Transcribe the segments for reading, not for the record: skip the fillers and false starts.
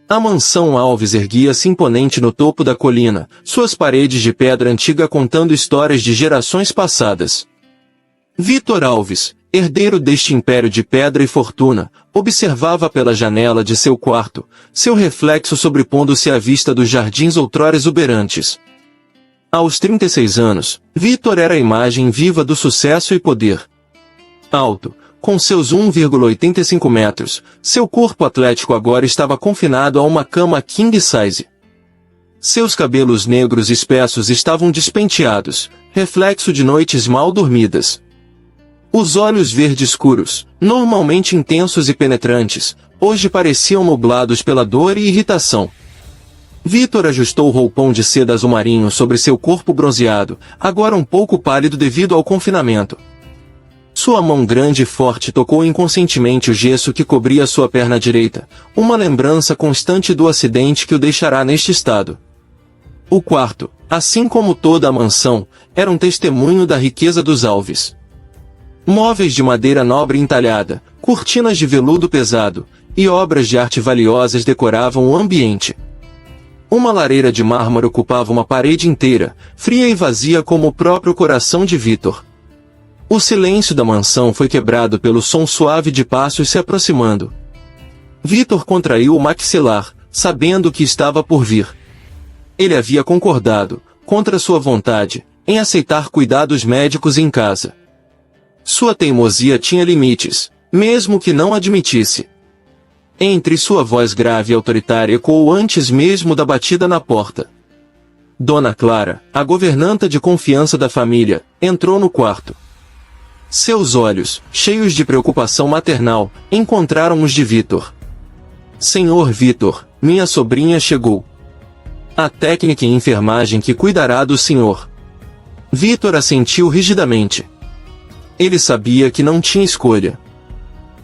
A mansão Alves erguia-se imponente no topo da colina, suas paredes de pedra antiga contando histórias de gerações passadas. Vítor Alves, herdeiro deste império de pedra e fortuna, observava pela janela de seu quarto, seu reflexo sobrepondo-se à vista dos jardins outrora exuberantes. Aos 36 anos, Vítor era a imagem viva do sucesso e poder. Alto, com seus 1,85 metros, seu corpo atlético agora estava confinado a uma cama king size. Seus cabelos negros espessos estavam despenteados, reflexo de noites mal dormidas. Os olhos verde escuros, normalmente intensos e penetrantes, hoje pareciam nublados pela dor e irritação. Vítor ajustou o roupão de seda azul marinho sobre seu corpo bronzeado, agora um pouco pálido devido ao confinamento. Sua mão grande e forte tocou inconscientemente o gesso que cobria sua perna direita, uma lembrança constante do acidente que o deixará neste estado. O quarto, assim como toda a mansão, era um testemunho da riqueza dos Alves. Móveis de madeira nobre entalhada, cortinas de veludo pesado, e obras de arte valiosas decoravam o ambiente. Uma lareira de mármore ocupava uma parede inteira, fria e vazia como o próprio coração de Vítor. O silêncio da mansão foi quebrado pelo som suave de passos se aproximando. Vítor contraiu o maxilar, sabendo o que estava por vir. Ele havia concordado, contra sua vontade, em aceitar cuidados médicos em casa. Sua teimosia tinha limites, mesmo que não admitisse. Entre sua voz grave e autoritária ecoou antes mesmo da batida na porta. Dona Clara, a governanta de confiança da família, entrou no quarto. Seus olhos, cheios de preocupação maternal, encontraram os de Vítor. Senhor Vítor, minha sobrinha chegou. A técnica em enfermagem que cuidará do senhor. Vítor assentiu rigidamente. Ele sabia que não tinha escolha.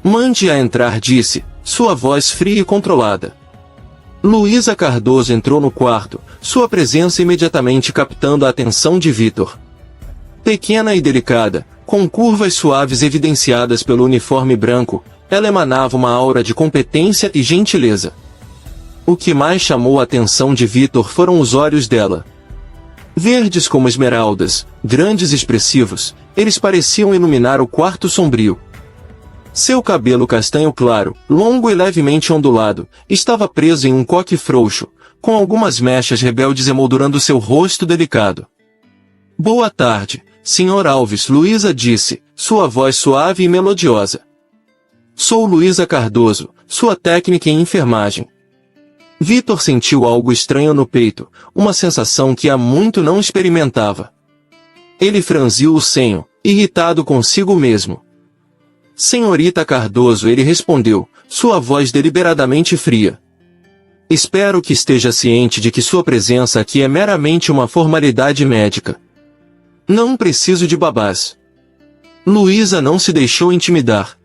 Mande-a entrar, disse, sua voz fria e controlada. Luísa Cardoso entrou no quarto, sua presença imediatamente captando a atenção de Vítor. Pequena e delicada, com curvas suaves evidenciadas pelo uniforme branco, ela emanava uma aura de competência e gentileza. O que mais chamou a atenção de Vítor foram os olhos dela. Verdes como esmeraldas, grandes e expressivos, eles pareciam iluminar o quarto sombrio. Seu cabelo castanho claro, longo e levemente ondulado, estava preso em um coque frouxo, com algumas mechas rebeldes emoldurando seu rosto delicado. Boa tarde, Sr. Alves, Luísa disse, sua voz suave e melodiosa. Sou Luísa Cardoso, sua técnica em enfermagem. Vítor sentiu algo estranho no peito, uma sensação que há muito não experimentava. Ele franziu o senho, irritado consigo mesmo. Senhorita Cardoso, ele respondeu, sua voz deliberadamente fria. Espero que esteja ciente de que sua presença aqui é meramente uma formalidade médica. Não preciso de babás. Luísa não se deixou intimidar.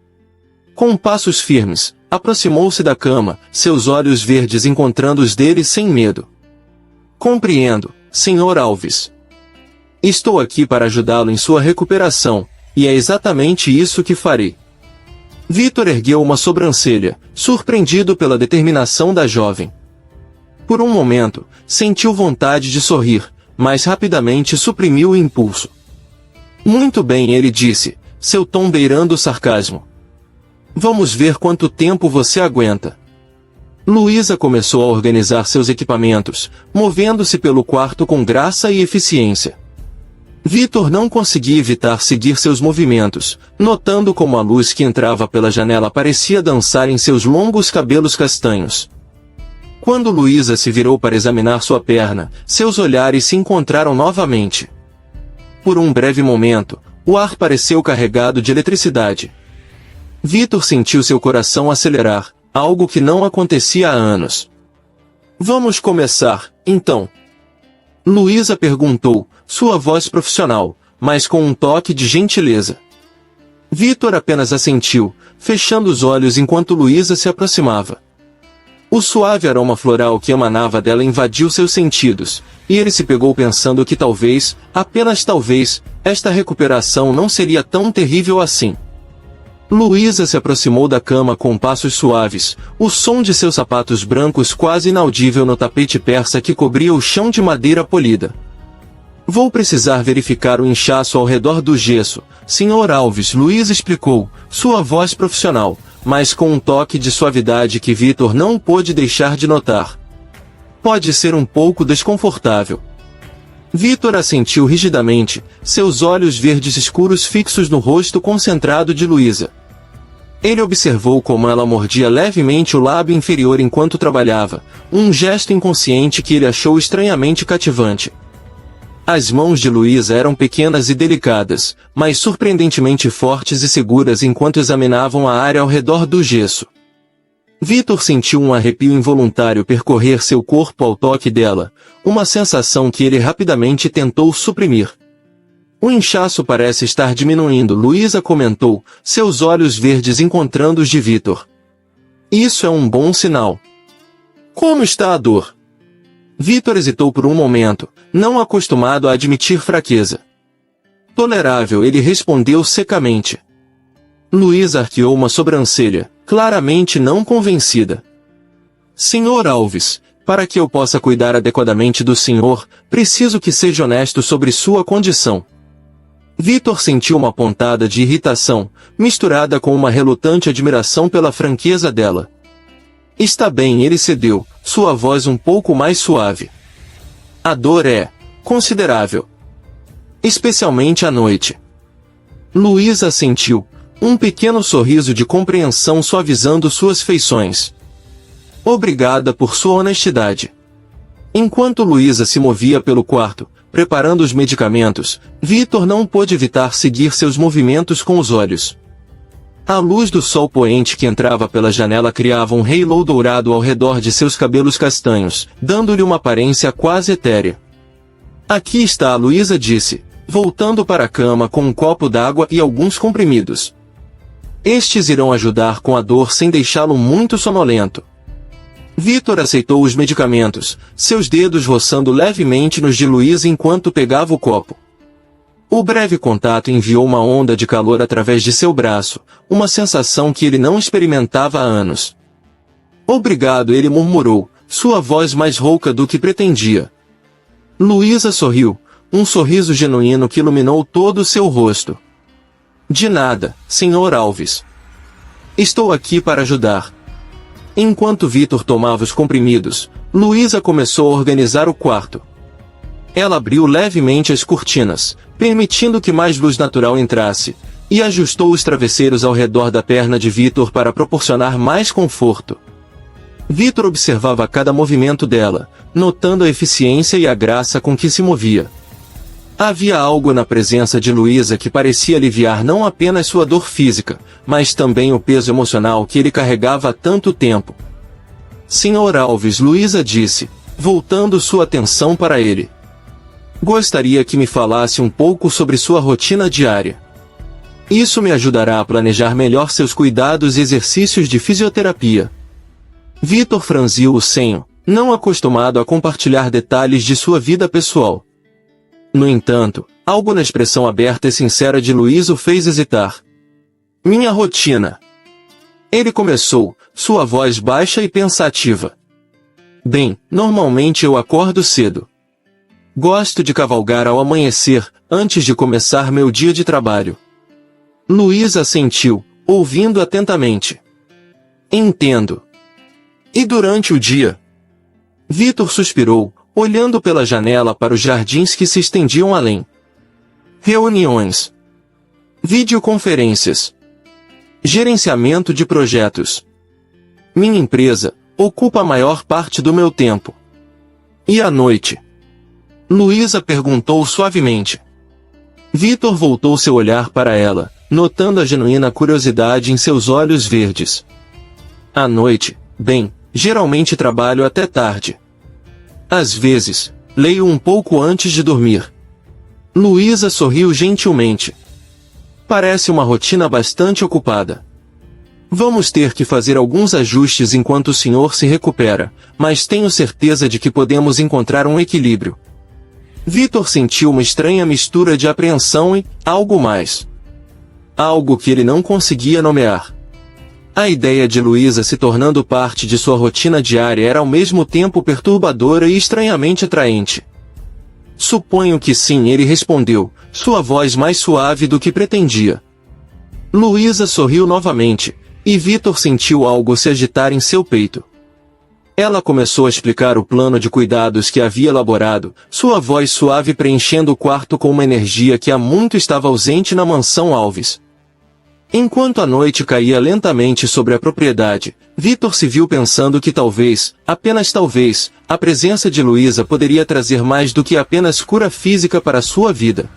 Com passos firmes, aproximou-se da cama, seus olhos verdes encontrando os dele sem medo. Compreendo, Sr. Alves. Estou aqui para ajudá-lo em sua recuperação, e é exatamente isso que farei. Vítor ergueu uma sobrancelha, surpreendido pela determinação da jovem. Por um momento, sentiu vontade de sorrir, mas rapidamente suprimiu o impulso. Muito bem, ele disse, seu tom beirando o sarcasmo. Vamos ver quanto tempo você aguenta. Luísa começou a organizar seus equipamentos, movendo-se pelo quarto com graça e eficiência. Vítor não conseguia evitar seguir seus movimentos, notando como a luz que entrava pela janela parecia dançar em seus longos cabelos castanhos. Quando Luísa se virou para examinar sua perna, seus olhares se encontraram novamente. Por um breve momento, o ar pareceu carregado de eletricidade. Vítor sentiu seu coração acelerar, algo que não acontecia há anos. Vamos começar, então. Luísa perguntou, sua voz profissional, mas com um toque de gentileza. Vítor apenas assentiu, fechando os olhos enquanto Luísa se aproximava. O suave aroma floral que emanava dela invadiu seus sentidos, e ele se pegou pensando que talvez, apenas talvez, esta recuperação não seria tão terrível assim. Luísa se aproximou da cama com passos suaves, o som de seus sapatos brancos quase inaudível no tapete persa que cobria o chão de madeira polida. Vou precisar verificar o inchaço ao redor do gesso, Sr. Alves, Luísa explicou, sua voz profissional, mas com um toque de suavidade que Vitor não pôde deixar de notar. Pode ser um pouco desconfortável. Vitor assentiu rigidamente, seus olhos verdes escuros fixos no rosto concentrado de Luísa. Ele observou como ela mordia levemente o lábio inferior enquanto trabalhava, um gesto inconsciente que ele achou estranhamente cativante. As mãos de Luísa eram pequenas e delicadas, mas surpreendentemente fortes e seguras enquanto examinavam a área ao redor do gesso. Vitor sentiu um arrepio involuntário percorrer seu corpo ao toque dela, uma sensação que ele rapidamente tentou suprimir. O inchaço parece estar diminuindo, Luísa comentou, seus olhos verdes encontrando os de Vitor. Isso é um bom sinal. Como está a dor? Vitor hesitou por um momento, não acostumado a admitir fraqueza. Tolerável, ele respondeu secamente. Luísa arqueou uma sobrancelha, claramente não convencida. Sr. Alves, para que eu possa cuidar adequadamente do senhor, preciso que seja honesto sobre sua condição. Vitor sentiu uma pontada de irritação, misturada com uma relutante admiração pela franqueza dela. Está bem, ele cedeu, sua voz um pouco mais suave. A dor é considerável. Especialmente à noite. Luísa assentiu, um pequeno sorriso de compreensão suavizando suas feições. Obrigada por sua honestidade. Enquanto Luísa se movia pelo quarto, preparando os medicamentos, Vitor não pôde evitar seguir seus movimentos com os olhos. A luz do sol poente que entrava pela janela criava um halo dourado ao redor de seus cabelos castanhos, dando-lhe uma aparência quase etérea. Aqui está, Luísa disse, voltando para a cama com um copo d'água e alguns comprimidos. Estes irão ajudar com a dor sem deixá-lo muito sonolento. Vitor aceitou os medicamentos, seus dedos roçando levemente nos de Luísa enquanto pegava o copo. O breve contato enviou uma onda de calor através de seu braço, uma sensação que ele não experimentava há anos. Obrigado, ele murmurou, sua voz mais rouca do que pretendia. Luísa sorriu, um sorriso genuíno que iluminou todo o seu rosto. De nada, Sr. Alves. Estou aqui para ajudar. Enquanto Vitor tomava os comprimidos, Luísa começou a organizar o quarto. Ela abriu levemente as cortinas, permitindo que mais luz natural entrasse, e ajustou os travesseiros ao redor da perna de Vitor para proporcionar mais conforto. Vitor observava cada movimento dela, notando a eficiência e a graça com que se movia. Havia algo na presença de Luísa que parecia aliviar não apenas sua dor física, mas também o peso emocional que ele carregava há tanto tempo. Sr. Alves, Luísa disse, voltando sua atenção para ele. Gostaria que me falasse um pouco sobre sua rotina diária. Isso me ajudará a planejar melhor seus cuidados e exercícios de fisioterapia. Vitor franziu o senho, não acostumado a compartilhar detalhes de sua vida pessoal. No entanto, algo na expressão aberta e sincera de Luísa o fez hesitar. Minha rotina. Ele começou, sua voz baixa e pensativa. Bem, normalmente eu acordo cedo. Gosto de cavalgar ao amanhecer, antes de começar meu dia de trabalho. Luísa assentiu, ouvindo atentamente. Entendo. E durante o dia? Vitor suspirou, olhando pela janela para os jardins que se estendiam além. Reuniões. Videoconferências. Gerenciamento de projetos. Minha empresa ocupa a maior parte do meu tempo. E à noite? Luísa perguntou suavemente. Vitor voltou seu olhar para ela, notando a genuína curiosidade em seus olhos verdes. À noite, bem, geralmente trabalho até tarde. Às vezes, leio um pouco antes de dormir. Luísa sorriu gentilmente. Parece uma rotina bastante ocupada. Vamos ter que fazer alguns ajustes enquanto o senhor se recupera, mas tenho certeza de que podemos encontrar um equilíbrio. Vitor sentiu uma estranha mistura de apreensão e algo mais. algo que ele não conseguia nomear. A ideia de Luísa se tornando parte de sua rotina diária era ao mesmo tempo perturbadora e estranhamente atraente. Suponho que sim, ele respondeu, sua voz mais suave do que pretendia. Luísa sorriu novamente, e Vitor sentiu algo se agitar em seu peito. Ela começou a explicar o plano de cuidados que havia elaborado, sua voz suave preenchendo o quarto com uma energia que há muito estava ausente na mansão Alves. Enquanto a noite caía lentamente sobre a propriedade, Vitor se viu pensando que talvez, apenas talvez, a presença de Luísa poderia trazer mais do que apenas cura física para sua vida.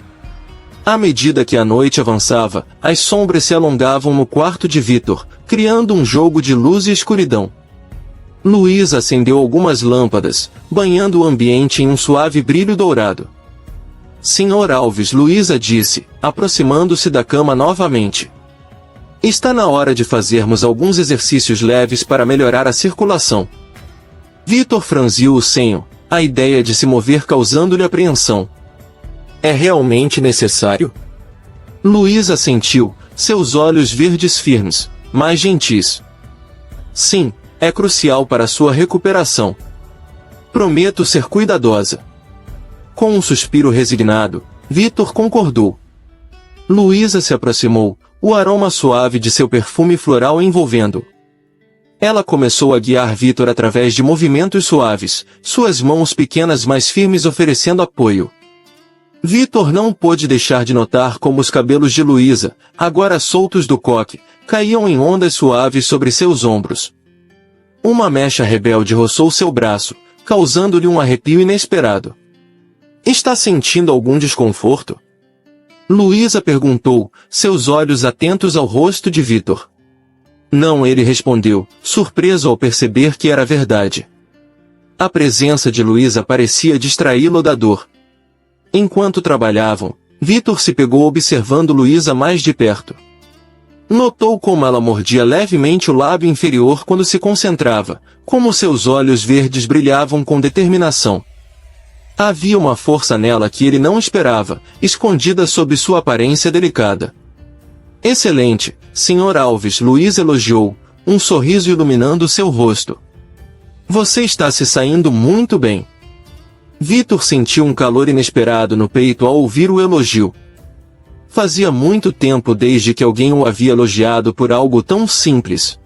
À medida que a noite avançava, as sombras se alongavam no quarto de Vitor, criando um jogo de luz e escuridão. Luísa acendeu algumas lâmpadas, banhando o ambiente em um suave brilho dourado. Senhor Alves, Luísa disse, aproximando-se da cama novamente. Está na hora de fazermos alguns exercícios leves para melhorar a circulação. Vitor franziu o senho, a ideia de se mover causando-lhe apreensão. É realmente necessário? Luísa assentiu, seus olhos verdes firmes, mas gentis. Sim, é crucial para sua recuperação. Prometo ser cuidadosa. Com um suspiro resignado, Vitor concordou. Luísa se aproximou, o aroma suave de seu perfume floral envolvendo. Ela começou a guiar Vitor através de movimentos suaves, suas mãos pequenas mais firmes oferecendo apoio. Vitor não pôde deixar de notar como os cabelos de Luísa, agora soltos do coque, caíam em ondas suaves sobre seus ombros. Uma mecha rebelde roçou seu braço, causando-lhe um arrepio inesperado. Está sentindo algum desconforto? Luísa perguntou, seus olhos atentos ao rosto de Vitor. Não, ele respondeu, surpreso ao perceber que era verdade. A presença de Luísa parecia distraí-lo da dor. Enquanto trabalhavam, Vitor se pegou observando Luísa mais de perto. Notou como ela mordia levemente o lábio inferior quando se concentrava, como seus olhos verdes brilhavam com determinação. Havia uma força nela que ele não esperava, escondida sob sua aparência delicada. Excelente, Sr. Alves, Luísa elogiou, um sorriso iluminando seu rosto. Você está se saindo muito bem. Vitor sentiu um calor inesperado no peito ao ouvir o elogio. Fazia muito tempo desde que alguém o havia elogiado por algo tão simples.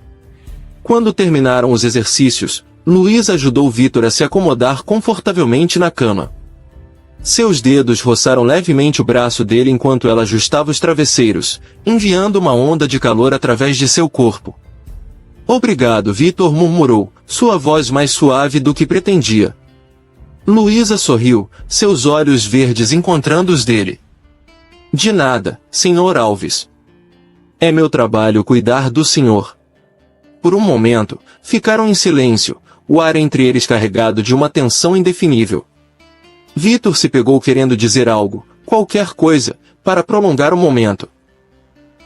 Quando terminaram os exercícios, Luísa ajudou Vitor a se acomodar confortavelmente na cama. Seus dedos roçaram levemente o braço dele enquanto ela ajustava os travesseiros, enviando uma onda de calor através de seu corpo. Obrigado, Vitor murmurou, sua voz mais suave do que pretendia. Luísa sorriu, seus olhos verdes encontrando os dele. De nada, Sr. Alves. É meu trabalho cuidar do senhor. Por um momento, ficaram em silêncio, o ar entre eles carregado de uma tensão indefinível. Vitor se pegou querendo dizer algo, qualquer coisa, para prolongar o momento.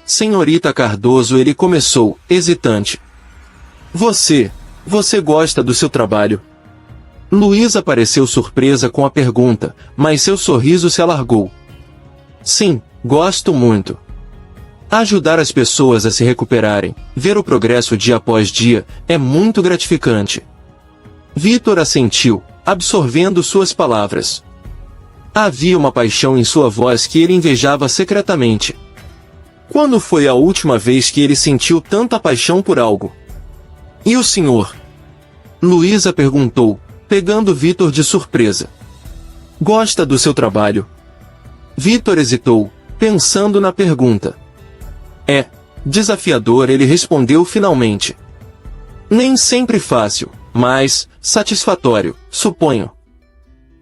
Senhorita Cardoso, ele começou, hesitante. Você gosta do seu trabalho? Luísa pareceu surpresa com a pergunta, mas seu sorriso se alargou. Sim, gosto muito. Ajudar as pessoas a se recuperarem, ver o progresso dia após dia, é muito gratificante. Vitor assentiu, absorvendo suas palavras. Havia uma paixão em sua voz que ele invejava secretamente. Quando foi a última vez que ele sentiu tanta paixão por algo? E o senhor? Luísa perguntou, pegando Vitor de surpresa. Gosta do seu trabalho? Vitor hesitou, pensando na pergunta. É desafiador, ele respondeu finalmente. Nem sempre fácil, mas satisfatório, suponho.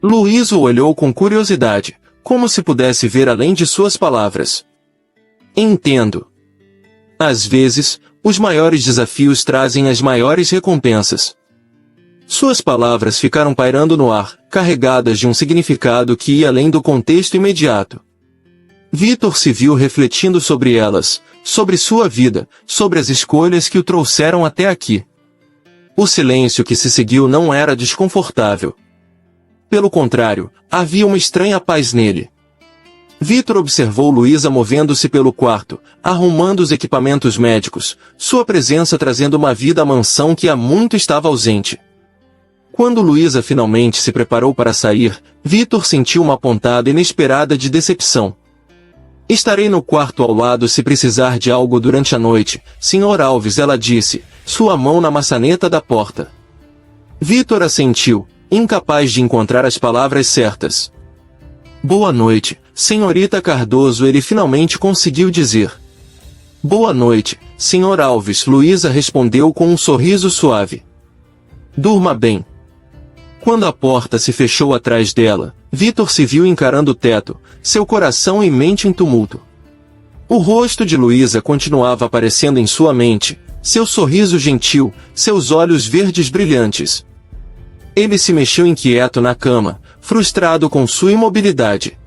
Luísa o olhou com curiosidade, como se pudesse ver além de suas palavras. Entendo. Às vezes, os maiores desafios trazem as maiores recompensas. Suas palavras ficaram pairando no ar, carregadas de um significado que ia além do contexto imediato. Vitor se viu refletindo sobre elas, sobre sua vida, sobre as escolhas que o trouxeram até aqui. O silêncio que se seguiu não era desconfortável. Pelo contrário, havia uma estranha paz nele. Vitor observou Luísa movendo-se pelo quarto, arrumando os equipamentos médicos, sua presença trazendo uma vida à mansão que há muito estava ausente. Quando Luísa finalmente se preparou para sair, Vitor sentiu uma pontada inesperada de decepção. Estarei no quarto ao lado se precisar de algo durante a noite, Sr. Alves, ela disse, sua mão na maçaneta da porta. Vitor assentiu, incapaz de encontrar as palavras certas. Boa noite, senhorita Cardoso, ele finalmente conseguiu dizer. Boa noite, Sr. Alves, Luísa respondeu com um sorriso suave. Durma bem. Quando a porta se fechou atrás dela, Vitor se viu encarando o teto, seu coração e mente em tumulto. O rosto de Luísa continuava aparecendo em sua mente, seu sorriso gentil, seus olhos verdes brilhantes. Ele se mexeu inquieto na cama, frustrado com sua imobilidade.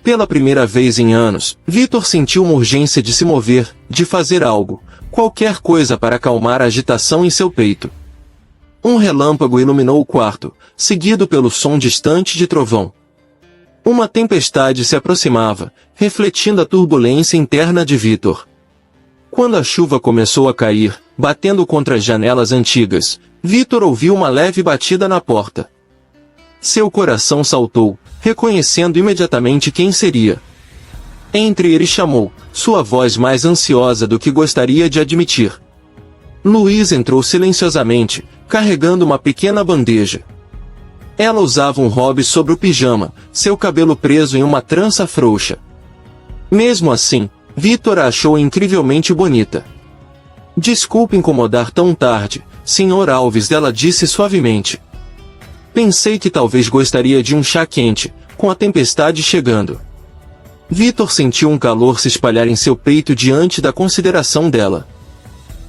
Pela primeira vez em anos, Vitor sentiu uma urgência de se mover, de fazer algo, qualquer coisa para acalmar a agitação em seu peito. Um relâmpago iluminou o quarto, seguido pelo som distante de trovão. Uma tempestade se aproximava, refletindo a turbulência interna de Vitor. Quando a chuva começou a cair, batendo contra as janelas antigas, Vitor ouviu uma leve batida na porta. Seu coração saltou, reconhecendo imediatamente quem seria. Entre ele chamou, sua voz mais ansiosa do que gostaria de admitir. Luísa entrou silenciosamente, carregando uma pequena bandeja. Ela usava um robe sobre o pijama, seu cabelo preso em uma trança frouxa. Mesmo assim, Vitor a achou incrivelmente bonita. Desculpe incomodar tão tarde, Sr. Alves, ela disse suavemente. Pensei que talvez gostaria de um chá quente, com a tempestade chegando. Vitor sentiu um calor se espalhar em seu peito diante da consideração dela.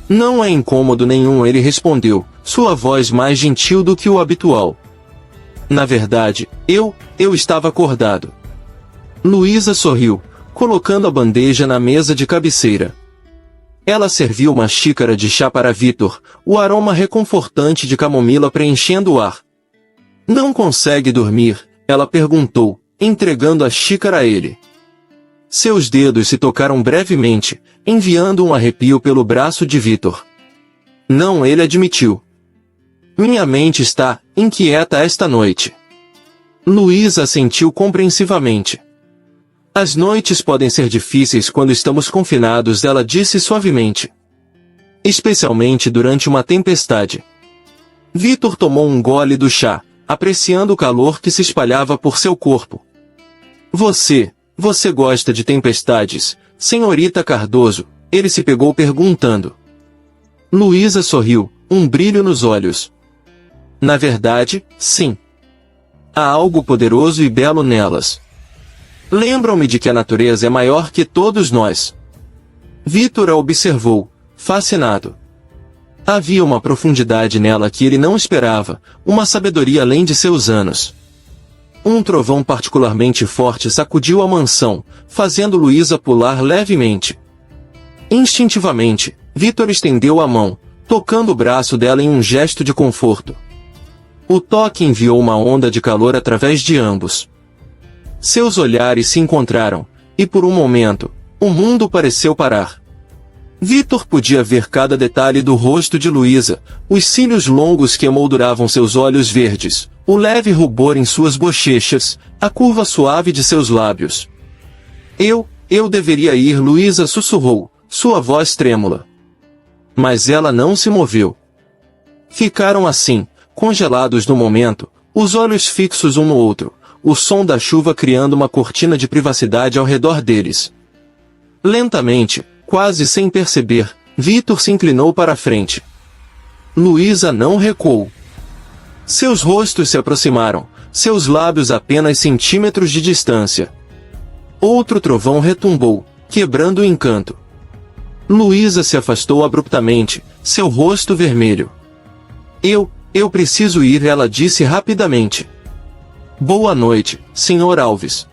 Não é incômodo nenhum, ele respondeu, sua voz mais gentil do que o habitual. Na verdade, eu estava acordado. Luísa sorriu, colocando a bandeja na mesa de cabeceira. Ela serviu uma xícara de chá para Vitor, o aroma reconfortante de camomila preenchendo o ar. Não consegue dormir? Ela perguntou, entregando a xícara a ele. Seus dedos se tocaram brevemente, enviando um arrepio pelo braço de Vitor. Não, ele admitiu. Minha mente está inquieta esta noite. Luísa assentiu compreensivamente. As noites podem ser difíceis quando estamos confinados, ela disse suavemente. Especialmente durante uma tempestade. Vitor tomou um gole do chá, apreciando o calor que se espalhava por seu corpo. Você gosta de tempestades, senhorita Cardoso? Ele se pegou perguntando. Luísa sorriu, um brilho nos olhos. Na verdade, sim. Há algo poderoso e belo nelas. Lembram-me de que a natureza é maior que todos nós. Vitor a observou, fascinado. Havia uma profundidade nela que ele não esperava, uma sabedoria além de seus anos. Um trovão particularmente forte sacudiu a mansão, fazendo Luísa pular levemente. Instintivamente, Vitor estendeu a mão, tocando o braço dela em um gesto de conforto. O toque enviou uma onda de calor através de ambos. Seus olhares se encontraram, e por um momento, o mundo pareceu parar. Vitor podia ver cada detalhe do rosto de Luísa, os cílios longos que emolduravam seus olhos verdes, o leve rubor em suas bochechas, a curva suave de seus lábios. Eu deveria ir, Luísa sussurrou, sua voz trêmula. Mas ela não se moveu. Ficaram assim, congelados no momento, os olhos fixos um no outro, o som da chuva criando uma cortina de privacidade ao redor deles. Lentamente, quase sem perceber, Vitor se inclinou para a frente. Luísa não recuou. Seus rostos se aproximaram, seus lábios a apenas centímetros de distância. Outro trovão retumbou, quebrando o encanto. Luísa se afastou abruptamente, seu rosto vermelho. Eu preciso ir, ela disse rapidamente. Boa noite, Sr. Alves.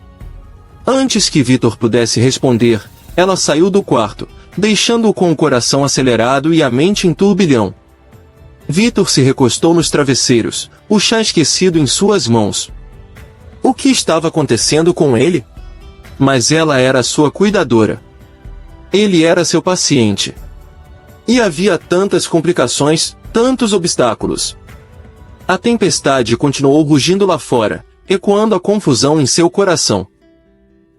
Antes que Vitor pudesse responder, ela saiu do quarto, deixando-o com o coração acelerado e a mente em turbilhão. Vitor se recostou nos travesseiros, o chá esquecido em suas mãos. O que estava acontecendo com ele? Mas ela era sua cuidadora. Ele era seu paciente. E havia tantas complicações, tantos obstáculos. A tempestade continuou rugindo lá fora, ecoando a confusão em seu coração.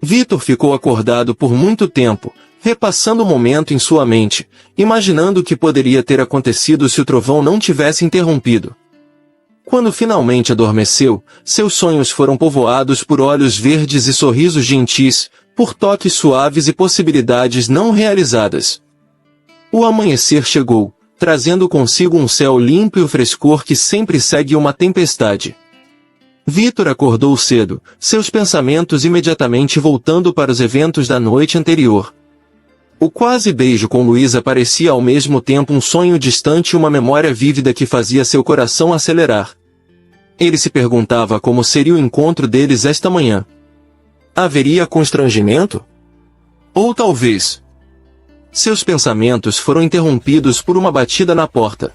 Vitor ficou acordado por muito tempo, repassando o momento em sua mente, imaginando o que poderia ter acontecido se o trovão não tivesse interrompido. Quando finalmente adormeceu, seus sonhos foram povoados por olhos verdes e sorrisos gentis, por toques suaves e possibilidades não realizadas. O amanhecer chegou, trazendo consigo um céu limpo e o frescor que sempre segue uma tempestade. Vitor acordou cedo, seus pensamentos imediatamente voltando para os eventos da noite anterior. O quase beijo com Luísa parecia ao mesmo tempo um sonho distante e uma memória vívida que fazia seu coração acelerar. Ele se perguntava como seria o encontro deles esta manhã. Haveria constrangimento? Ou talvez... Seus pensamentos foram interrompidos por uma batida na porta.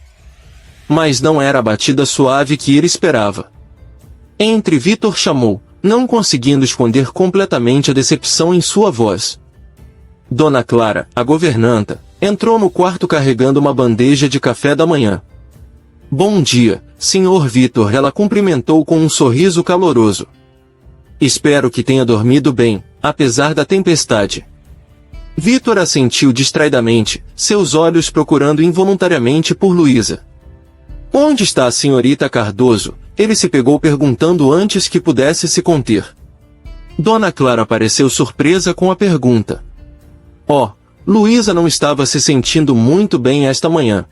Mas não era a batida suave que ele esperava. Vitor chamou, não conseguindo esconder completamente a decepção em sua voz. Dona Clara, a governanta, entrou no quarto carregando uma bandeja de café da manhã. Bom dia, Sr. Vitor, ela cumprimentou com um sorriso caloroso. Espero que tenha dormido bem, apesar da tempestade. Vitor assentiu distraidamente, seus olhos procurando involuntariamente por Luísa. Onde está a senhorita Cardoso? Ele se pegou perguntando antes que pudesse se conter. Dona Clara pareceu surpresa com a pergunta. Luísa não estava se sentindo muito bem esta manhã.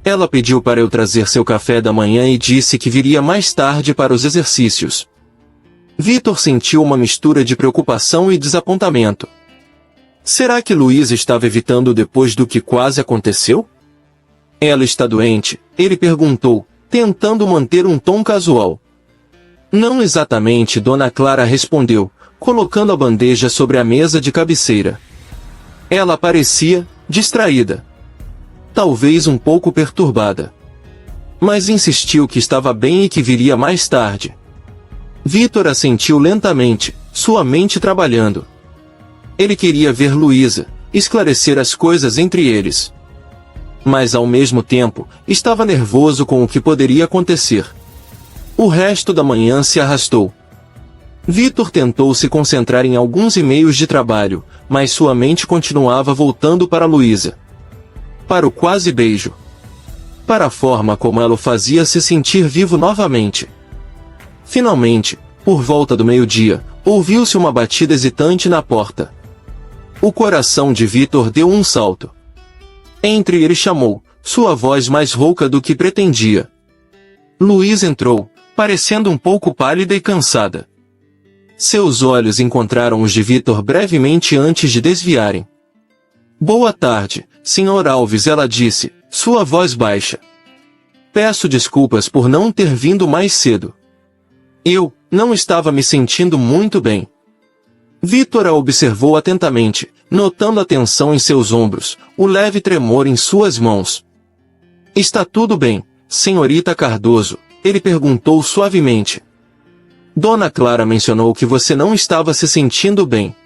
Ela pediu para eu trazer seu café da manhã e disse que viria mais tarde para os exercícios. Vitor sentiu uma mistura de preocupação e desapontamento. Será que Luísa estava evitando depois do que quase aconteceu? Ela está doente? Ele perguntou, tentando manter um tom casual. Não exatamente, Dona Clara respondeu, colocando a bandeja sobre a mesa de cabeceira. Ela parecia distraída. Talvez um pouco perturbada. Mas insistiu que estava bem e que viria mais tarde. Vitor assentiu lentamente, sua mente trabalhando. Ele queria ver Luísa, esclarecer as coisas entre eles. Mas ao mesmo tempo, estava nervoso com o que poderia acontecer. O resto da manhã se arrastou. Vitor tentou se concentrar em alguns e-mails de trabalho, mas sua mente continuava voltando para Luísa. Para o quase beijo. Para a forma como ela o fazia se sentir vivo novamente. Finalmente, por volta do meio-dia, ouviu-se uma batida hesitante na porta. O coração de Vitor deu um salto. Ele chamou, sua voz mais rouca do que pretendia. Luísa entrou, parecendo um pouco pálida e cansada. Seus olhos encontraram os de Vitor brevemente antes de desviarem. Boa tarde, Sr. Alves, ela disse, sua voz baixa. Peço desculpas por não ter vindo mais cedo. Eu não estava me sentindo muito bem. Vitor a observou atentamente, notando a tensão em seus ombros, o leve tremor em suas mãos. Está tudo bem, senhorita Cardoso? Ele perguntou suavemente. Dona Clara mencionou que você não estava se sentindo bem.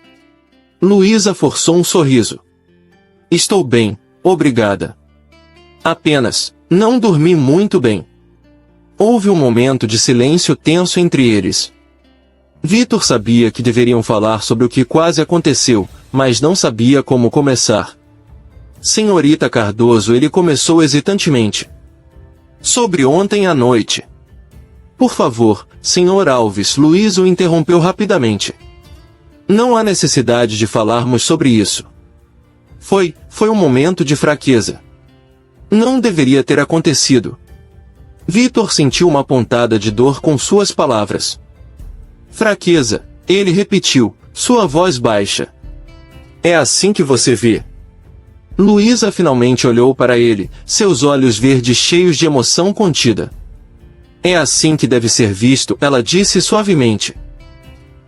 Luísa forçou um sorriso. Estou bem, obrigada. Apenas, não dormi muito bem. Houve um momento de silêncio tenso entre eles. Vitor sabia que deveriam falar sobre o que quase aconteceu, mas não sabia como começar. Senhorita Cardoso, ele começou hesitantemente. Sobre ontem à noite. Por favor, Sr. Alves, Luísa o interrompeu rapidamente. Não há necessidade de falarmos sobre isso. Foi um momento de fraqueza. Não deveria ter acontecido. Vitor sentiu uma pontada de dor com suas palavras. Fraqueza, ele repetiu, sua voz baixa. É assim que você vê? Luísa finalmente olhou para ele, seus olhos verdes cheios de emoção contida. É assim que deve ser visto, ela disse suavemente.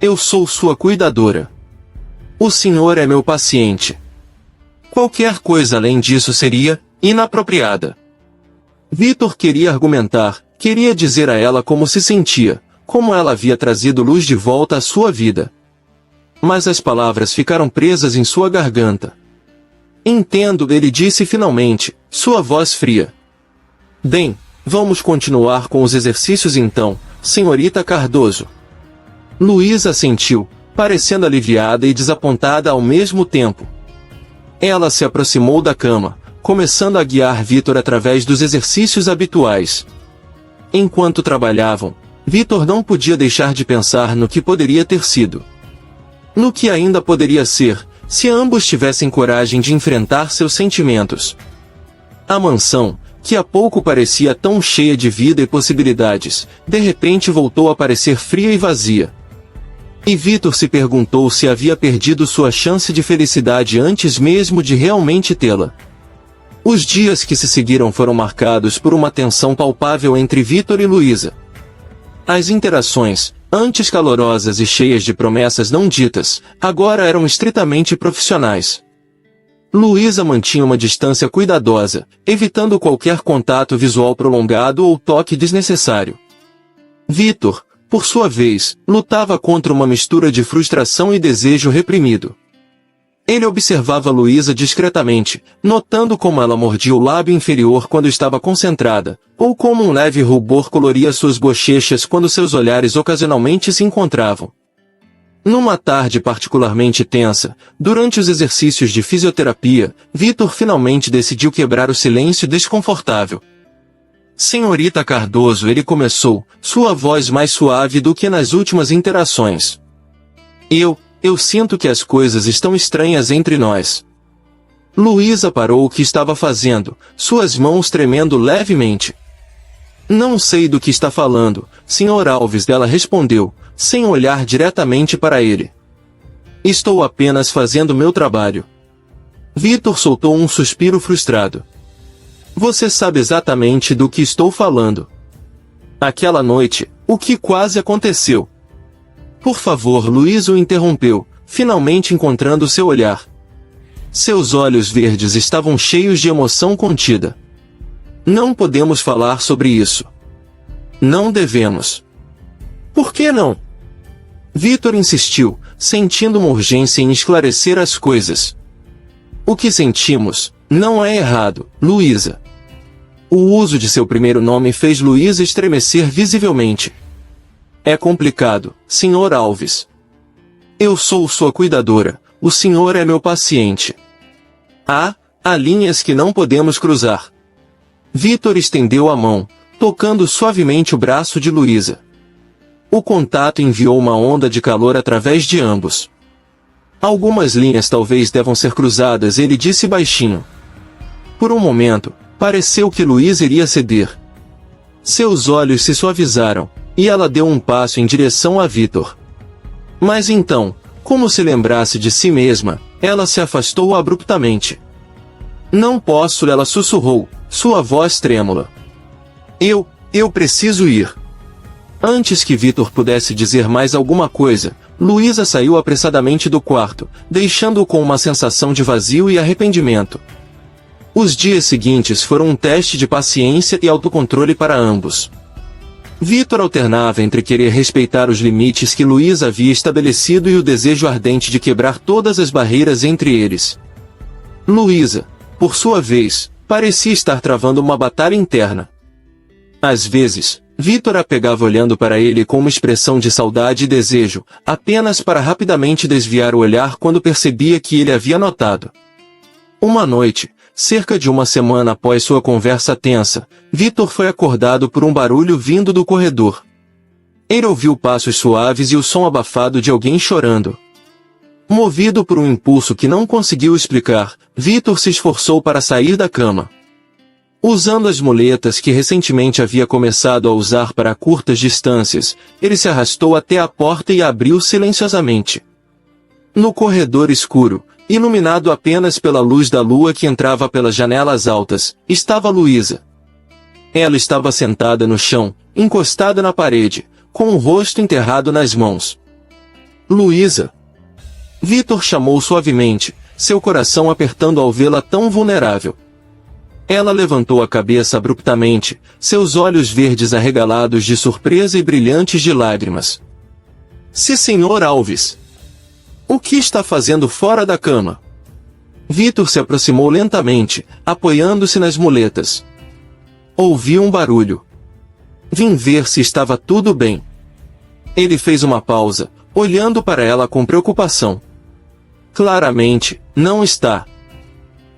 Eu sou sua cuidadora. O senhor é meu paciente. Qualquer coisa além disso seria inapropriada. Vitor queria argumentar, queria dizer a ela como se sentia, como ela havia trazido luz de volta à sua vida. mas as palavras ficaram presas em sua garganta. Entendo, ele disse finalmente, sua voz fria. Bem, vamos continuar com os exercícios então, senhorita Cardoso. Luísa assentiu, parecendo aliviada e desapontada ao mesmo tempo. Ela se aproximou da cama, começando a guiar Vitor através dos exercícios habituais. Enquanto trabalhavam, Vitor não podia deixar de pensar no que poderia ter sido. No que ainda poderia ser, se ambos tivessem coragem de enfrentar seus sentimentos. A mansão, que há pouco parecia tão cheia de vida e possibilidades, de repente voltou a parecer fria e vazia. E Vitor se perguntou se havia perdido sua chance de felicidade antes mesmo de realmente tê-la. Os dias que se seguiram foram marcados por uma tensão palpável entre Vitor e Luísa. As interações, antes calorosas e cheias de promessas não ditas, agora eram estritamente profissionais. Luísa mantinha uma distância cuidadosa, evitando qualquer contato visual prolongado ou toque desnecessário. Vitor, por sua vez, lutava contra uma mistura de frustração e desejo reprimido. Ele observava Luísa discretamente, notando como ela mordia o lábio inferior quando estava concentrada, ou como um leve rubor coloria suas bochechas quando seus olhares ocasionalmente se encontravam. Numa tarde particularmente tensa, durante os exercícios de fisioterapia, Vitor finalmente decidiu quebrar o silêncio desconfortável. Senhorita Cardoso, ele começou, sua voz mais suave do que nas últimas interações. Eu sinto que as coisas estão estranhas entre nós. Luísa parou o que estava fazendo, suas mãos tremendo levemente. Não sei do que está falando, Sr. Alves, ela respondeu, sem olhar diretamente para ele. Estou apenas fazendo meu trabalho. Vitor soltou um suspiro frustrado. Você sabe exatamente do que estou falando. Aquela noite, o que quase aconteceu. Por favor, Luísa o interrompeu, finalmente encontrando seu olhar. Seus olhos verdes estavam cheios de emoção contida. Não podemos falar sobre isso. Não devemos. Por que não? Vitor insistiu, sentindo uma urgência em esclarecer as coisas. O que sentimos não é errado, Luísa. O uso de seu primeiro nome fez Luísa estremecer visivelmente. É complicado, Sr. Alves. Eu sou sua cuidadora, o senhor é meu paciente. Há linhas que não podemos cruzar. Vitor estendeu a mão, tocando suavemente o braço de Luísa. O contato enviou uma onda de calor através de ambos. Algumas linhas talvez devam ser cruzadas, ele disse baixinho. Por um momento, pareceu que Luísa iria ceder. Seus olhos se suavizaram, e ela deu um passo em direção a Vitor. Mas então, como se lembrasse de si mesma, ela se afastou abruptamente. Não posso, ela sussurrou, sua voz trêmula. Eu preciso ir. Antes que Vitor pudesse dizer mais alguma coisa, Luísa saiu apressadamente do quarto, deixando-o com uma sensação de vazio e arrependimento. Os dias seguintes foram um teste de paciência e autocontrole para ambos. Vitor alternava entre querer respeitar os limites que Luísa havia estabelecido e o desejo ardente de quebrar todas as barreiras entre eles. Luísa, por sua vez, parecia estar travando uma batalha interna. Às vezes, Vitor a pegava olhando para ele com uma expressão de saudade e desejo, apenas para rapidamente desviar o olhar quando percebia que ele havia notado. Uma noite, cerca de uma semana após sua conversa tensa, Vitor foi acordado por um barulho vindo do corredor. Ele ouviu passos suaves e o som abafado de alguém chorando. Movido por um impulso que não conseguiu explicar, Vitor se esforçou para sair da cama. Usando as muletas que recentemente havia começado a usar para curtas distâncias, ele se arrastou até a porta e abriu silenciosamente. No corredor escuro, iluminado apenas pela luz da lua que entrava pelas janelas altas, estava Luísa. Ela estava sentada no chão, encostada na parede, com o rosto enterrado nas mãos. Luísa! Vitor chamou suavemente, seu coração apertando ao vê-la tão vulnerável. Ela levantou a cabeça abruptamente, seus olhos verdes arregalados de surpresa e brilhantes de lágrimas. Se Sr. Alves! O que está fazendo fora da cama? Vitor se aproximou lentamente, apoiando-se nas muletas. Ouviu um barulho. Vim ver se estava tudo bem. Ele fez uma pausa, olhando para ela com preocupação. Claramente, não está.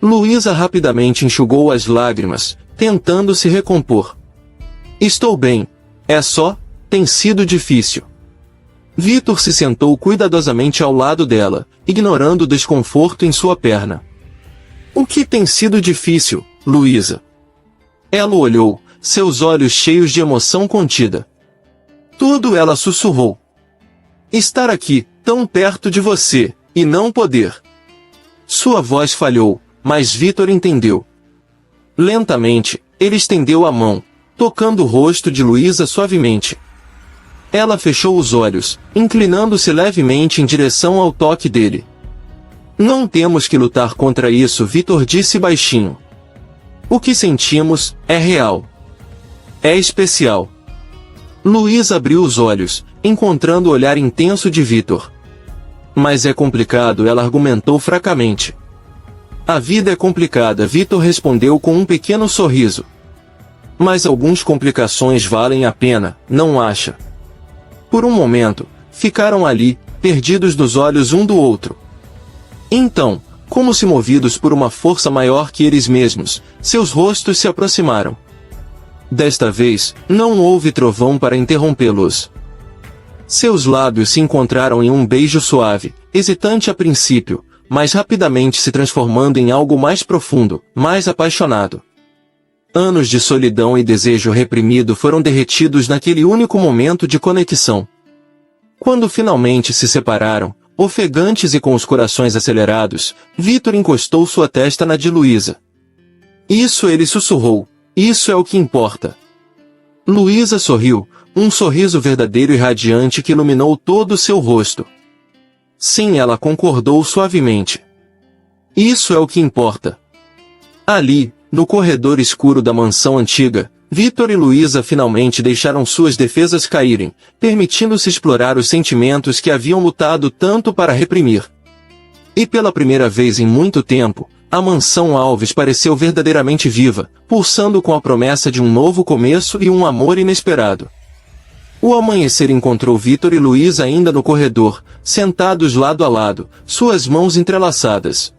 Luísa rapidamente enxugou as lágrimas, tentando se recompor. Estou bem. É só, tem sido difícil. Vitor se sentou cuidadosamente ao lado dela, ignorando o desconforto em sua perna. O que tem sido difícil, Luísa? Ela olhou, seus olhos cheios de emoção contida. Tudo, ela sussurrou. Estar aqui, tão perto de você, e não poder. Sua voz falhou, mas Vitor entendeu. Lentamente, ele estendeu a mão, tocando o rosto de Luísa suavemente. Ela fechou os olhos, inclinando-se levemente em direção ao toque dele. Não temos que lutar contra isso, Vitor disse baixinho. O que sentimos é real. É especial. Luísa abriu os olhos, encontrando o olhar intenso de Vitor. Mas é complicado, ela argumentou fracamente. A vida é complicada, Vitor respondeu com um pequeno sorriso. Mas algumas complicações valem a pena, não acha? Por um momento, ficaram ali, perdidos dos olhos um do outro. Então, como se movidos por uma força maior que eles mesmos, seus rostos se aproximaram. Desta vez, não houve trovão para interrompê-los. Seus lábios se encontraram em um beijo suave, hesitante a princípio, mas rapidamente se transformando em algo mais profundo, mais apaixonado. Anos de solidão e desejo reprimido foram derretidos naquele único momento de conexão. Quando finalmente se separaram, ofegantes e com os corações acelerados, Vitor encostou sua testa na de Luísa. Isso, ele sussurrou, isso é o que importa. Luísa sorriu, um sorriso verdadeiro e radiante que iluminou todo o seu rosto. Sim, ela concordou suavemente. Isso é o que importa. Ali, no corredor escuro da mansão antiga, Vitor e Luísa finalmente deixaram suas defesas caírem, permitindo-se explorar os sentimentos que haviam lutado tanto para reprimir. E pela primeira vez em muito tempo, a mansão Alves pareceu verdadeiramente viva, pulsando com a promessa de um novo começo e um amor inesperado. O amanhecer encontrou Vitor e Luísa ainda no corredor, sentados lado a lado, suas mãos entrelaçadas.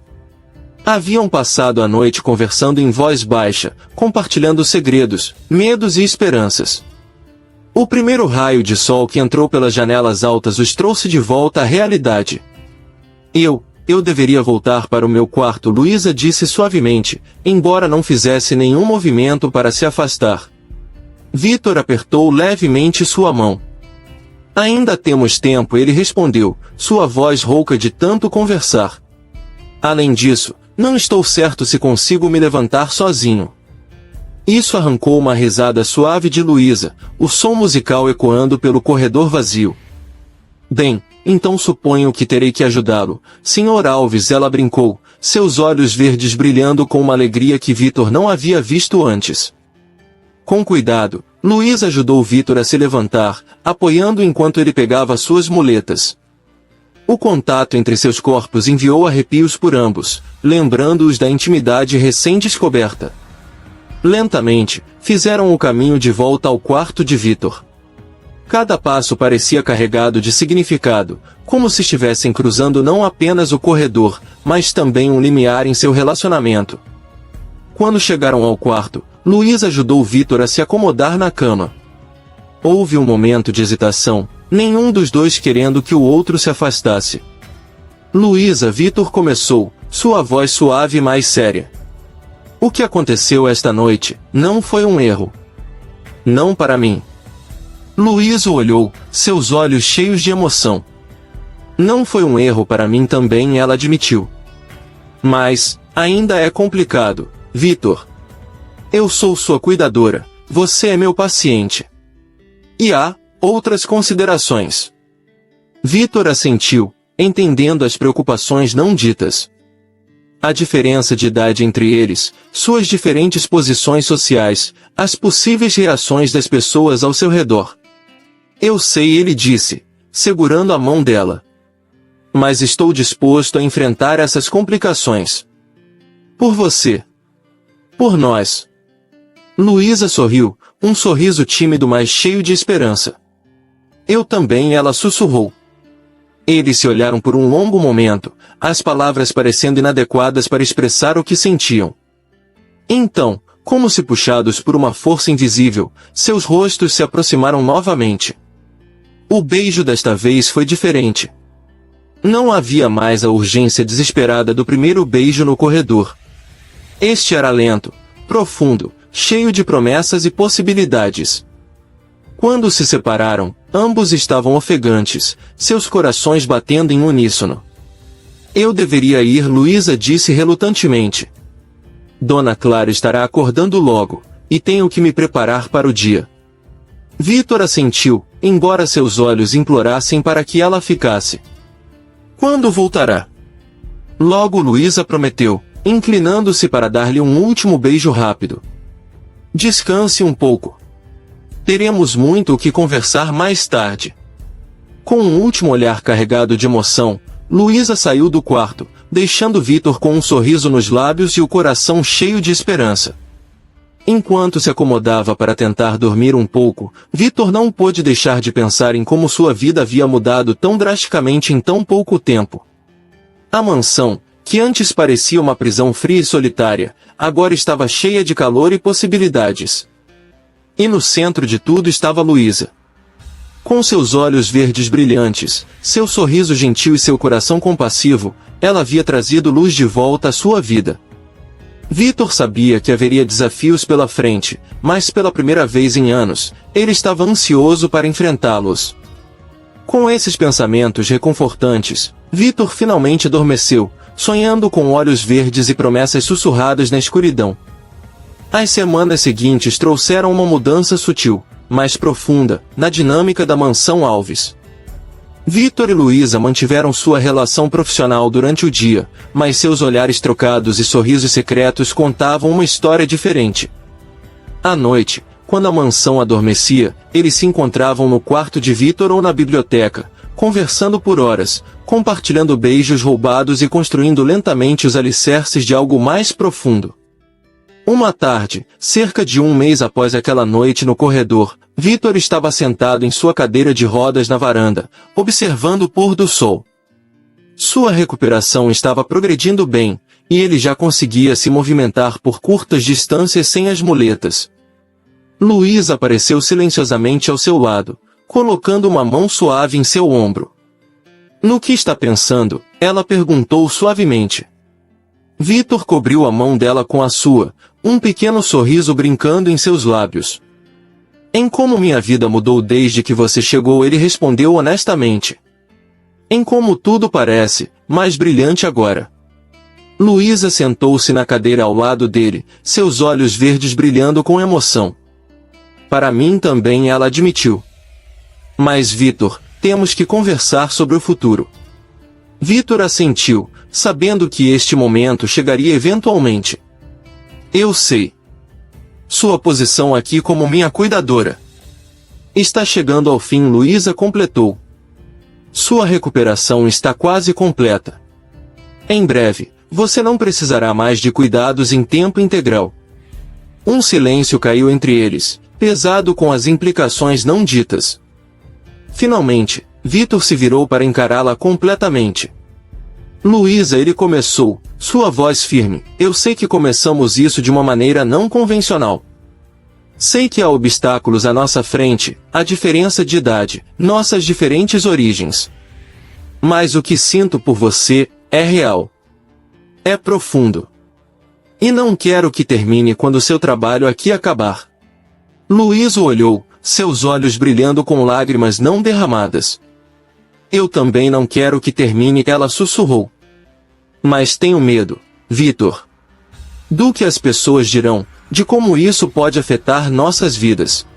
Haviam passado a noite conversando em voz baixa, compartilhando segredos, medos e esperanças. O primeiro raio de sol que entrou pelas janelas altas os trouxe de volta à realidade. Eu deveria voltar para o meu quarto, Luísa disse suavemente, embora não fizesse nenhum movimento para se afastar. Vitor apertou levemente sua mão. Ainda temos tempo, ele respondeu, sua voz rouca de tanto conversar. Além disso, não estou certo se consigo me levantar sozinho. Isso arrancou uma risada suave de Luísa, o som musical ecoando pelo corredor vazio. Bem, então suponho que terei que ajudá-lo, Sr. Alves, ela brincou, seus olhos verdes brilhando com uma alegria que Vitor não havia visto antes. Com cuidado, Luísa ajudou Vitor a se levantar, apoiando enquanto ele pegava suas muletas. O contato entre seus corpos enviou arrepios por ambos, lembrando-os da intimidade recém-descoberta. Lentamente, fizeram o caminho de volta ao quarto de Vitor. Cada passo parecia carregado de significado, como se estivessem cruzando não apenas o corredor, mas também um limiar em seu relacionamento. Quando chegaram ao quarto, Luísa ajudou Vitor a se acomodar na cama. Houve um momento de hesitação, nenhum dos dois querendo que o outro se afastasse. Luísa, Vitor começou, sua voz suave e mais séria. O que aconteceu esta noite, não foi um erro. Não para mim. Luísa olhou, seus olhos cheios de emoção. Não foi um erro para mim também, ela admitiu. Mas, ainda é complicado, Vitor. Eu sou sua cuidadora, você é meu paciente. E há outras considerações. Vitor assentiu, entendendo as preocupações não ditas. A diferença de idade entre eles, suas diferentes posições sociais, as possíveis reações das pessoas ao seu redor. Eu sei, ele disse, segurando a mão dela. Mas estou disposto a enfrentar essas complicações. Por você. Por nós. Luísa sorriu, um sorriso tímido mas cheio de esperança. Eu também, ela sussurrou. Eles se olharam por um longo momento, as palavras parecendo inadequadas para expressar o que sentiam. Então, como se puxados por uma força invisível, seus rostos se aproximaram novamente. O beijo desta vez foi diferente. Não havia mais a urgência desesperada do primeiro beijo no corredor. Este era lento, profundo, cheio de promessas e possibilidades. Quando se separaram, ambos estavam ofegantes, seus corações batendo em uníssono. Eu deveria ir, Luísa disse relutantemente. Dona Clara estará acordando logo, e tenho que me preparar para o dia. Vitor assentiu, embora seus olhos implorassem para que ela ficasse. Quando voltará? Logo, Luísa prometeu, inclinando-se para dar-lhe um último beijo rápido. Descanse um pouco. Teremos muito o que conversar mais tarde. Com um último olhar carregado de emoção, Luísa saiu do quarto, deixando Vitor com um sorriso nos lábios e o coração cheio de esperança. Enquanto se acomodava para tentar dormir um pouco, Vitor não pôde deixar de pensar em como sua vida havia mudado tão drasticamente em tão pouco tempo. A mansão, que antes parecia uma prisão fria e solitária, agora estava cheia de calor e possibilidades. E no centro de tudo estava Luísa. Com seus olhos verdes brilhantes, seu sorriso gentil e seu coração compassivo, ela havia trazido luz de volta à sua vida. Vitor sabia que haveria desafios pela frente, mas pela primeira vez em anos, ele estava ansioso para enfrentá-los. Com esses pensamentos reconfortantes, Vitor finalmente adormeceu, sonhando com olhos verdes e promessas sussurradas na escuridão. As semanas seguintes trouxeram uma mudança sutil, mas profunda, na dinâmica da mansão Alves. Vitor e Luísa mantiveram sua relação profissional durante o dia, mas seus olhares trocados e sorrisos secretos contavam uma história diferente. À noite, quando a mansão adormecia, eles se encontravam no quarto de Vitor ou na biblioteca, conversando por horas, compartilhando beijos roubados e construindo lentamente os alicerces de algo mais profundo. Uma tarde, cerca de um mês após aquela noite no corredor, Vitor estava sentado em sua cadeira de rodas na varanda, observando o pôr do sol. Sua recuperação estava progredindo bem, e ele já conseguia se movimentar por curtas distâncias sem as muletas. Luísa apareceu silenciosamente ao seu lado, colocando uma mão suave em seu ombro. No que está pensando? Ela perguntou suavemente. Vitor cobriu a mão dela com a sua, um pequeno sorriso brincando em seus lábios. Em como minha vida mudou desde que você chegou, ele respondeu honestamente. Em como tudo parece, mais brilhante agora. Luísa sentou-se na cadeira ao lado dele, seus olhos verdes brilhando com emoção. Para mim também, ela admitiu. Mas Vitor, temos que conversar sobre o futuro. Vitor assentiu, sabendo que este momento chegaria eventualmente. Eu sei. Sua posição aqui como minha cuidadora está chegando ao fim, Luísa completou. Sua recuperação está quase completa. Em breve, você não precisará mais de cuidados em tempo integral. Um silêncio caiu entre eles, pesado com as implicações não ditas. Finalmente, Vitor se virou para encará-la completamente. Luísa, ele começou, sua voz firme. Eu sei que começamos isso de uma maneira não convencional. Sei que há obstáculos à nossa frente, a diferença de idade, nossas diferentes origens. Mas o que sinto por você é real. É profundo. E não quero que termine quando seu trabalho aqui acabar. Luísa olhou, seus olhos brilhando com lágrimas não derramadas. Eu também não quero que termine, ela sussurrou. Mas tenho medo, Vitor. Do que as pessoas dirão, de como isso pode afetar nossas vidas.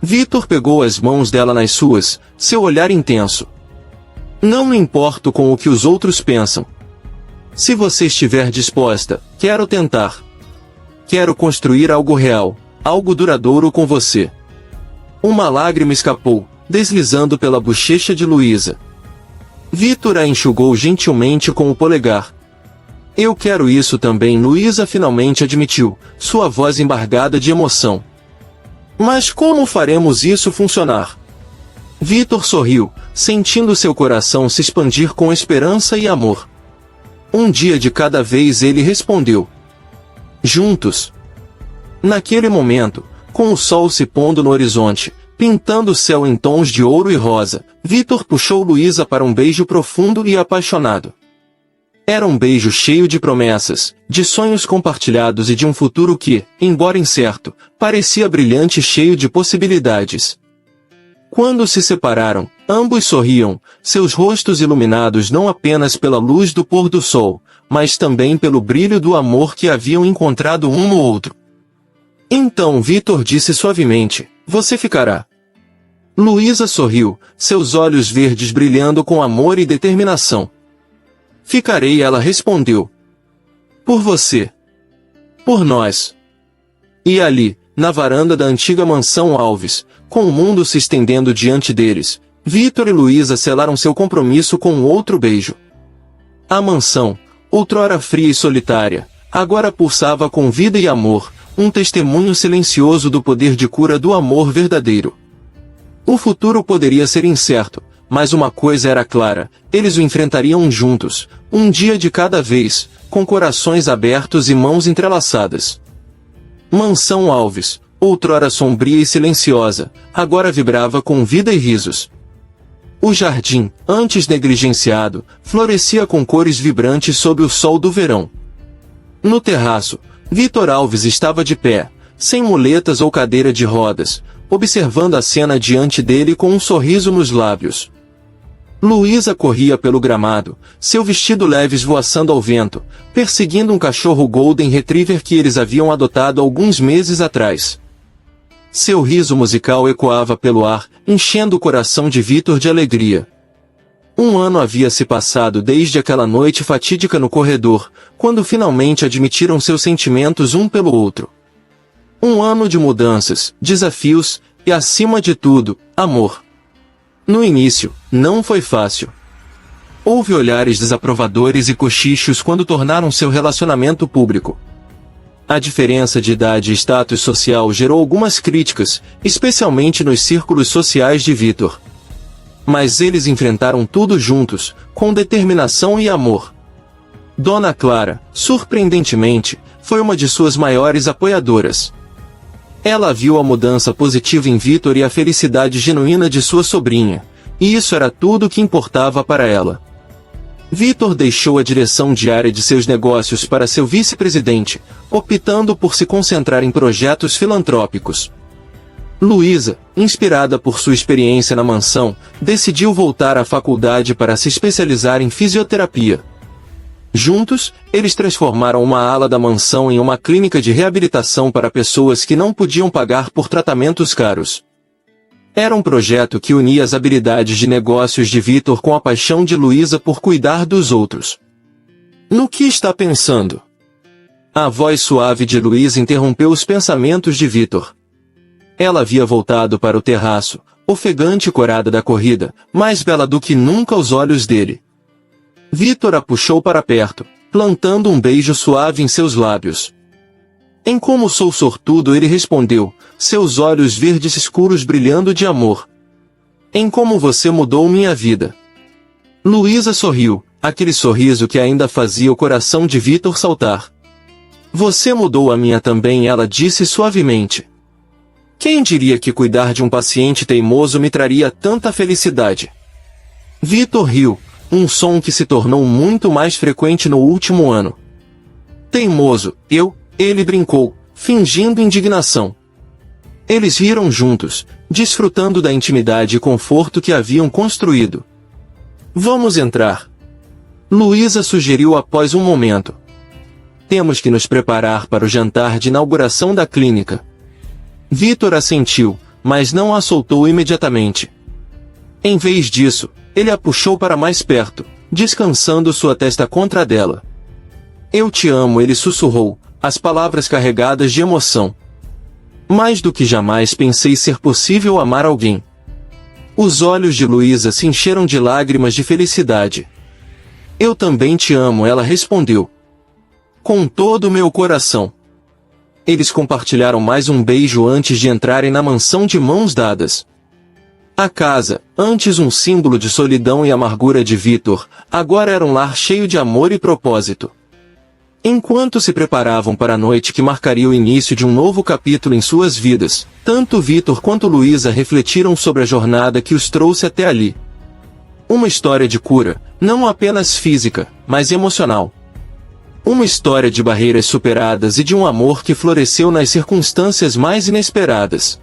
Vitor pegou as mãos dela nas suas, seu olhar intenso. Não me importo com o que os outros pensam. Se você estiver disposta, quero tentar. Quero construir algo real, algo duradouro com você. Uma lágrima escapou, deslizando pela bochecha de Luísa. Vitor a enxugou gentilmente com o polegar. Eu quero isso também, Luísa finalmente admitiu, sua voz embargada de emoção. Mas como faremos isso funcionar? Vitor sorriu, sentindo seu coração se expandir com esperança e amor. Um dia de cada vez, ele respondeu. Juntos. Naquele momento, com o sol se pondo no horizonte, pintando o céu em tons de ouro e rosa, Vitor puxou Luísa para um beijo profundo e apaixonado. Era um beijo cheio de promessas, de sonhos compartilhados e de um futuro que, embora incerto, parecia brilhante e cheio de possibilidades. Quando se separaram, ambos sorriam, seus rostos iluminados não apenas pela luz do pôr do sol, mas também pelo brilho do amor que haviam encontrado um no outro. Então Vitor disse suavemente, você ficará. Luísa sorriu, seus olhos verdes brilhando com amor e determinação. Ficarei, ela respondeu. Por você. Por nós. E ali, na varanda da antiga mansão Alves, com o mundo se estendendo diante deles, Vitor e Luísa selaram seu compromisso com um outro beijo. A mansão, outrora fria e solitária, agora pulsava com vida e amor, um testemunho silencioso do poder de cura do amor verdadeiro. O futuro poderia ser incerto, mas uma coisa era clara, eles o enfrentariam juntos, um dia de cada vez, com corações abertos e mãos entrelaçadas. Mansão Alves, outrora sombria e silenciosa, agora vibrava com vida e risos. O jardim, antes negligenciado, florescia com cores vibrantes sob o sol do verão. No terraço, Vitor Alves estava de pé, sem muletas ou cadeira de rodas, observando a cena diante dele com um sorriso nos lábios. Luísa corria pelo gramado, seu vestido leve esvoaçando ao vento, perseguindo um cachorro Golden Retriever que eles haviam adotado alguns meses atrás. Seu riso musical ecoava pelo ar, enchendo o coração de Vitor de alegria. Um ano havia se passado desde aquela noite fatídica no corredor, quando finalmente admitiram seus sentimentos um pelo outro. Um ano de mudanças, desafios, e acima de tudo, amor. No início, não foi fácil. Houve olhares desaprovadores e cochichos quando tornaram seu relacionamento público. A diferença de idade e status social gerou algumas críticas, especialmente nos círculos sociais de Vitor. Mas eles enfrentaram tudo juntos, com determinação e amor. Dona Clara, surpreendentemente, foi uma de suas maiores apoiadoras. Ela viu a mudança positiva em Vitor e a felicidade genuína de sua sobrinha, e isso era tudo o que importava para ela. Vitor deixou a direção diária de seus negócios para seu vice-presidente, optando por se concentrar em projetos filantrópicos. Luísa, inspirada por sua experiência na mansão, decidiu voltar à faculdade para se especializar em fisioterapia. Juntos, eles transformaram uma ala da mansão em uma clínica de reabilitação para pessoas que não podiam pagar por tratamentos caros. Era um projeto que unia as habilidades de negócios de Vitor com a paixão de Luísa por cuidar dos outros. No que está pensando? A voz suave de Luísa interrompeu os pensamentos de Vitor. Ela havia voltado para o terraço, ofegante e corada da corrida, mais bela do que nunca aos olhos dele. Vitor a puxou para perto, plantando um beijo suave em seus lábios. Em como sou sortudo, ele respondeu, seus olhos verdes escuros brilhando de amor. Em como você mudou minha vida. Luísa sorriu, aquele sorriso que ainda fazia o coração de Vitor saltar. Você mudou a minha também, ela disse suavemente. Quem diria que cuidar de um paciente teimoso me traria tanta felicidade? Vitor riu, um som que se tornou muito mais frequente no último ano. Teimoso, ele brincou, fingindo indignação. Eles riram juntos, desfrutando da intimidade e conforto que haviam construído. Vamos entrar. Luísa sugeriu após um momento. Temos que nos preparar para o jantar de inauguração da clínica. Vitor assentiu, mas não a soltou imediatamente. Em vez disso, ele a puxou para mais perto, descansando sua testa contra a dela. Eu te amo, ele sussurrou, as palavras carregadas de emoção. Mais do que jamais pensei ser possível amar alguém. Os olhos de Luísa se encheram de lágrimas de felicidade. Eu também te amo, ela respondeu. Com todo o meu coração. Eles compartilharam mais um beijo antes de entrarem na mansão de mãos dadas. A casa, antes um símbolo de solidão e amargura de Vitor, agora era um lar cheio de amor e propósito. Enquanto se preparavam para a noite que marcaria o início de um novo capítulo em suas vidas, tanto Vitor quanto Luísa refletiram sobre a jornada que os trouxe até ali. Uma história de cura, não apenas física, mas emocional. Uma história de barreiras superadas e de um amor que floresceu nas circunstâncias mais inesperadas.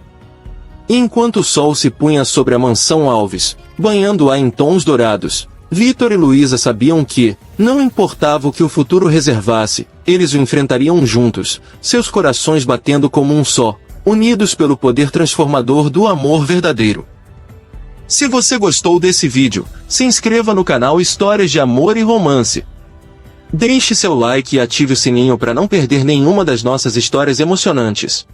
E enquanto o sol se punha sobre a mansão Alves, banhando-a em tons dourados, Vitor e Luísa sabiam que, não importava o que o futuro reservasse, eles o enfrentariam juntos, seus corações batendo como um só, unidos pelo poder transformador do amor verdadeiro. Se você gostou desse vídeo, se inscreva no canal Histórias de Amor e Romance. Deixe seu like e ative o sininho para não perder nenhuma das nossas histórias emocionantes.